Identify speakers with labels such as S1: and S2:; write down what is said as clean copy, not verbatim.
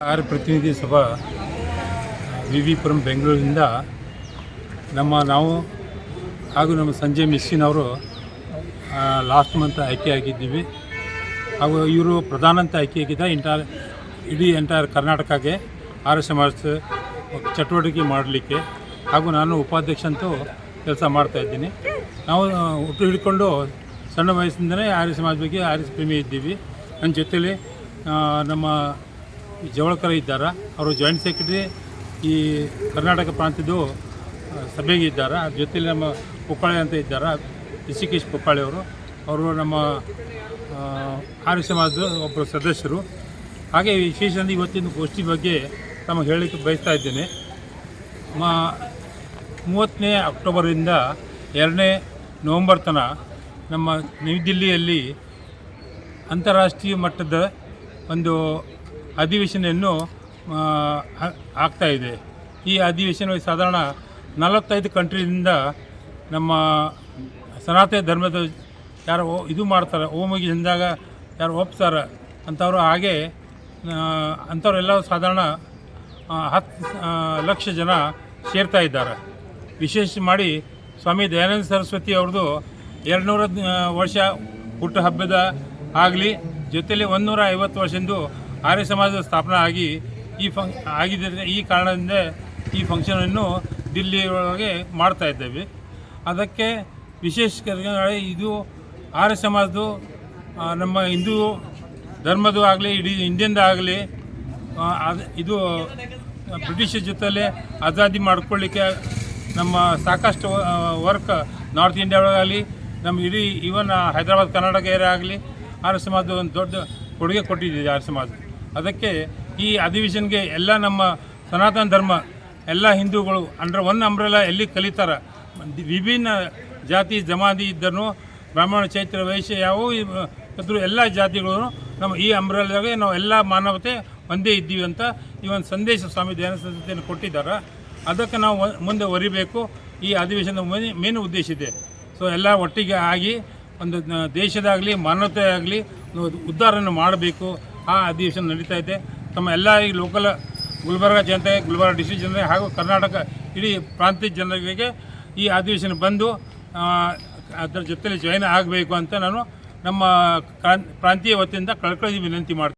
S1: R ಪ್ರತಿನಿಧಿ ಸಭಾ V Puram ಬೆಂಗಳೂರಿನಿಂದ ನಾವು ಹಾಗೂ ನಮ್ಮ ಸಂಜಯ್ ಮಿಸ್ಕಿನವರು ಲಾಸ್ಟ್ ಮಂತ್ ಆಯ್ಕೆಯಾಗಿದ್ದೀವಿ. ಹಾಗೂ ಇವರು ಪ್ರಧಾನ ಅಂತ ಆಯ್ಕೆಯಾಗಿದ್ದ ಇಡೀ ಎಂಟೈರ್ ಕರ್ನಾಟಕಕ್ಕೆ ಆರ್ಯ ಸಮಾಜ ಚಟುವಟಿಕೆ ಮಾಡಲಿಕ್ಕೆ. ಹಾಗೂ ನಾನು ಉಪಾಧ್ಯಕ್ಷ ಅಂತೂ ಕೆಲಸ ಮಾಡ್ತಾಯಿದ್ದೀನಿ. ನಾವು ಹುಟ್ಟು ಹಿಡ್ಕೊಂಡು ಸಣ್ಣ ವಯಸ್ಸಿಂದಲೇ ಆರ್ಯ ಸಮಾಜ ಬಗ್ಗೆ ಆರ್ಯ ಪ್ರೇಮಿ ಇದ್ದೀವಿ. ನನ್ನ ಜೊತೆಯಲ್ಲಿ ನಮ್ಮ ಜವಳಕರ ಇದ್ದಾರೆ, ಅವರು ಜಾಯಿಂಟ್ ಸೆಕ್ರೆಟರಿ ಈ ಕರ್ನಾಟಕ ಪ್ರಾಂತ್ಯದ್ದು ಸಭೆಗೆ ಇದ್ದಾರೆ. ಅದ್ರ ಜೊತೆಲಿ ನಮ್ಮ ಪುಕ್ಕಾಳೆ ಅಂತ ಇದ್ದಾರೆ, ರಿಷಿಕೇಶ್ ಪುಕ್ಕಾಳೆ ಅವರು ನಮ್ಮ ಆರ್ಯ ಸಮಾಜದ ಒಬ್ಬರು ಸದಸ್ಯರು. ಹಾಗೆ ವಿಶೇಷವಾಗಿ ಇವತ್ತಿನ ಗೋಷ್ಠಿ ಬಗ್ಗೆ ತಮಗೆ ಹೇಳಲಿಕ್ಕೆ ಬಯಸ್ತಾ ಇದ್ದೇನೆ. 30ನೇ ಅಕ್ಟೋಬರಿಂದ 2ನೇ ನವಂಬರ್ ತನಕ ನಮ್ಮ ನವದೆಹಲಿಯಲ್ಲಿ ಅಂತಾರಾಷ್ಟ್ರೀಯ ಮಟ್ಟದ ಒಂದು ಅಧಿವೇಶನವನ್ನು ಆಗ್ತಾಯಿದೆ. ಈ ಅಧಿವೇಶನದಲ್ಲಿ ಸಾಧಾರಣ 45 ಕಂಟ್ರಿಯಿಂದ ನಮ್ಮ ಸನಾತನ ಧರ್ಮದ ಯಾರು ಇದು ಮಾಡ್ತಾರೆ, ಓಮಿಗೆ ಹಿಂದಾಗ ಯಾರು ಒಪ್ತಾರೆ ಅಂಥವ್ರು, ಹಾಗೆ ಅಂಥವರೆಲ್ಲ ಸಾಧಾರಣ 10 ಲಕ್ಷ ಜನ ಸೇರ್ತಾ ಇದ್ದಾರೆ. ವಿಶೇಷ ಮಾಡಿ ಸ್ವಾಮಿ ದಯಾನಂದ ಸರಸ್ವತಿ ಅವ್ರದ್ದು 200 ವರ್ಷ ಹುಟ್ಟುಹಬ್ಬದ ಆಗಲಿ, ಜೊತೆಯಲ್ಲಿ 150 ವರ್ಷದಿಂದ ಆರ್ಯ ಸಮಾಜದ ಸ್ಥಾಪನೆ ಆಗಿದೆ. ಈ ಕಾರಣದಿಂದ ಈ ಫಂಕ್ಷನನ್ನು ದಿಲ್ಲಿ ಒಳಗೆ ಮಾಡ್ತಾ ಇದ್ದೇವೆ. ಅದಕ್ಕೆ ವಿಶೇಷ ಇದು ಆರ್ಯ ಸಮಾಜದ್ದು ನಮ್ಮ ಹಿಂದೂ ಧರ್ಮದ್ದು ಆಗಲಿ, ಇಡೀ ಇಂಡಿಯನ್ದು ಆಗಲಿ, ಇದು ಬ್ರಿಟಿಷರ ಜೊತೆಯಲ್ಲಿ ಆಜಾದಿ ಮಾಡ್ಕೊಳ್ಳಿಕ್ಕೆ ನಮ್ಮ ಸಾಕಷ್ಟು ವರ್ಕ್ ನಾರ್ತ್ ಇಂಡಿಯಾ ಒಳಗಾಗಲಿ, ನಮ್ಮ ಇಡೀ ಈವನ್ ಹೈದರಾಬಾದ್ ಕರ್ನಾಟಕ ಏರಿಯಾ ಆಗಲಿ ಆರ್ಯ ಸಮಾಜ ಒಂದು ದೊಡ್ಡ ಕೊಡುಗೆ ಕೊಟ್ಟಿದೆ ಆರ್ಯ ಸಮಾಜ. ಅದಕ್ಕೆ ಈ ಅಧಿವೇಶನ್ಗೆ ಎಲ್ಲ ನಮ್ಮ ಸನಾತನ ಧರ್ಮ ಎಲ್ಲ ಹಿಂದೂಗಳು ಅಂಡರ್ ಒನ್ ಅಂಬ್ರೆಲಾ ಎಲ್ಲಿ ಕಲಿತಾರೆ. ವಿಭಿನ್ನ ಜಾತಿ ಜಮಾತಿ ಇದ್ದರೂ ಬ್ರಾಹ್ಮಣ ಚೈತ್ರ ವೈಶ್ಯ ಯಾವ ಇದ್ದರೂ ಎಲ್ಲ ಜಾತಿಗಳು ನಮ್ಮ ಈ ಅಂಬ್ರೆಲಾಗೆ ನಾವು ಎಲ್ಲ ಮಾನವತೆ ಒಂದೇ ಇದ್ದೀವಿ ಅಂತ ಈ ಒಂದು ಸಂದೇಶ ಸ್ವಾಮಿ ದಯಾನಂದ ಸರಸ್ವತಿಯನ್ನು ಕೊಟ್ಟಿದ್ದಾರೆ. ಅದಕ್ಕೆ ನಾವು ಮುಂದೆ ಒರಿಬೇಕು. ಈ ಅಧಿವೇಶನದ ಮೇನ್ ಉದ್ದೇಶ ಇದೆ. ಸೊ ಎಲ್ಲ ಒಟ್ಟಿಗೆ ಆಗಿ ಒಂದು ದೇಶದಾಗಲಿ ಮಾನವತೆ ಆಗಲಿ ಉದ್ಧಾರವನ್ನು ಮಾಡಬೇಕು. ಆ ಅಧಿವೇಶನ ನಡೀತಾ ಇದೆ. ತಮ್ಮ ಎಲ್ಲ ಈ ಲೋಕಲ್ ಗುಲ್ಬರ್ಗ ಜನತೆ, ಗುಲ್ಬರ್ಗ ಡಿಸ್ಟ್ರಿಕ್ಟ್ ಜನತೆ ಹಾಗೂ ಕರ್ನಾಟಕ ಇಡೀ ಪ್ರಾಂತ್ಯ ಜನರಿಗೆ ಈ ಅಧಿವೇಶನ ಬಂದು ಅದರ ಜೊತೆಯಲ್ಲಿ ಜಾಯಿನ್ ಆಗಬೇಕು ಅಂತ ನಾನು ನಮ್ಮ ಪ್ರಾಂತೀಯ ವತಿಯಿಂದ ಕಳ್ಕೊಳ್ಳಿ ವಿನಂತಿ ಮಾಡ್ತೀನಿ.